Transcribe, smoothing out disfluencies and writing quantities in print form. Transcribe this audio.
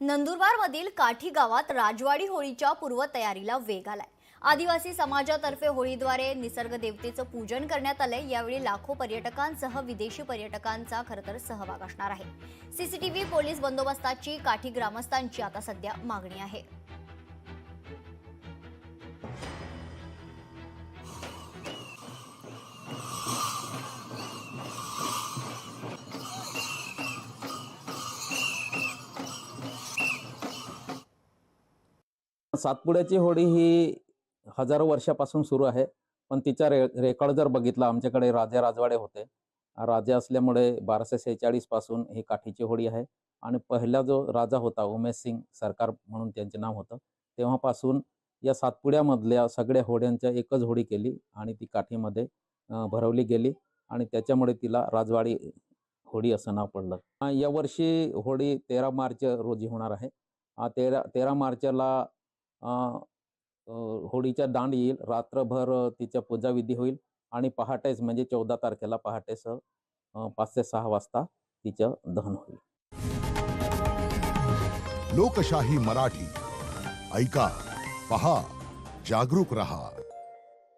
नंदुरबारमधील काठी गावात राजवाडी होळीच्या पूर्वतयारीला वेग आलाय। आदिवासी समाजातर्फे होळीद्वारे निसर्ग देवतेचं पूजन करण्यात आलंय। यावेळी लाखो पर्यटकांसह विदेशी पर्यटकांचा खरतर सहभाग असणार आहे। सीसीटीव्ही पोलीस बंदोबस्ताची काठी ग्रामस्थांची आता सध्या मागणी आहे। सातपुड्याची होळी ही हजारो वर्षापासून सुरू आहे, पण तिचा रेकॉर्ड जर बघितला, आमच्याकडे राजे राजवाडे होते। राजे असल्यामुळे 1246 पासून ही काठीची होळी आहे। आणि पहिला जो राजा होता उमेश सिंग सरकार म्हणून त्यांचे नाव होतं, तेव्हापासून या सातपुड्यामधल्या सगळ्या होड्यांच्या एकच होळी केली आणि ती काठीमध्ये भरवली गेली आणि त्याच्यामुळे तिला राजवाडी होळी असं नाव पडलं। या वर्षी होळी 13 मार्च रोजी होणार आहे। 13 मार्चला होळीचा दांड येईल, रात्रभर तिच्या पूजाविधी होईल आणि पहाटेच म्हणजे 14 तारखेला पहाटेस 5 ते 6 वाजता तिचं दहन होईल। लोकशाही मराठी ऐका, पहा, जागरूक रहा।